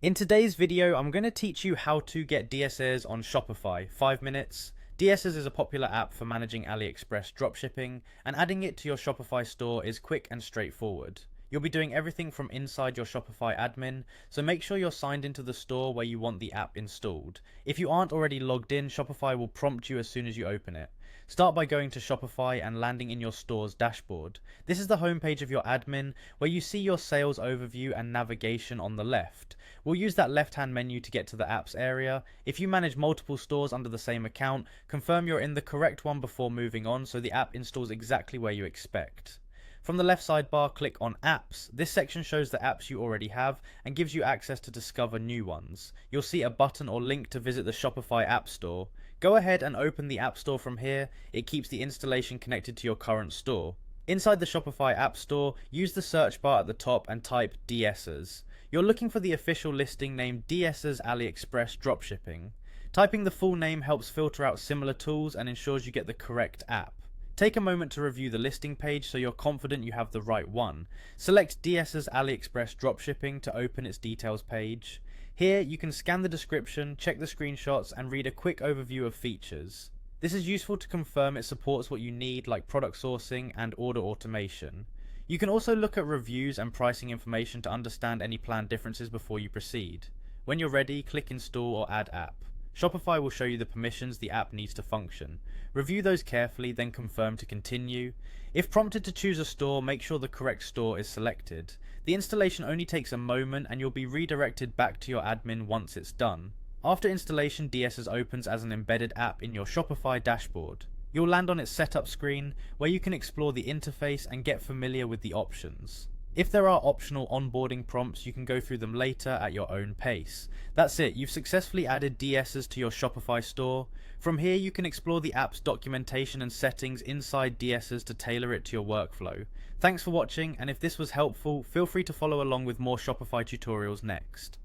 In today's video, I'm going to teach you how to get Dsers on Shopify, 5 minutes. Dsers is a popular app for managing AliExpress dropshipping, and adding it to your Shopify store is quick and straightforward. You'll be doing everything from inside your Shopify admin, so make sure you're signed into the store where you want the app installed. If you aren't already logged in, Shopify will prompt you as soon as you open it. Start by going to Shopify and landing in your store's dashboard. This is the homepage of your admin, where you see your sales overview and navigation on the left. We'll use that left-hand menu to get to the apps area. If you manage multiple stores under the same account, confirm you're in the correct one before moving on so the app installs exactly where you expect. From the left sidebar, click on Apps. This section shows the apps you already have and gives you access to discover new ones. You'll see a button or link to visit the Shopify App Store. Go ahead and open the App Store from here. It keeps the installation connected to your current store. Inside the Shopify App Store, use the search bar at the top and type Dsers. You're looking for the official listing named Dsers AliExpress Dropshipping. Typing the full name helps filter out similar tools and ensures you get the correct app. Take a moment to review the listing page so you're confident you have the right one. Select Dsers AliExpress Dropshipping to open its details page. Here you can scan the description, check the screenshots, and read a quick overview of features. This is useful to confirm it supports what you need, like product sourcing and order automation. You can also look at reviews and pricing information to understand any planned differences before you proceed. When you're ready, click Install or Add App. Shopify will show you the permissions the app needs to function. Review those carefully, then confirm to continue. If prompted to choose a store, make sure the correct store is selected. The installation only takes a moment and you'll be redirected back to your admin once it's done. After installation, Dsers opens as an embedded app in your Shopify dashboard. You'll land on its setup screen, where you can explore the interface and get familiar with the options. If there are optional onboarding prompts, you can go through them later at your own pace. That's it, you've successfully added Dsers to your Shopify store. From here you can explore the app's documentation and settings inside Dsers to tailor it to your workflow. Thanks for watching, and if this was helpful, feel free to follow along with more Shopify tutorials next.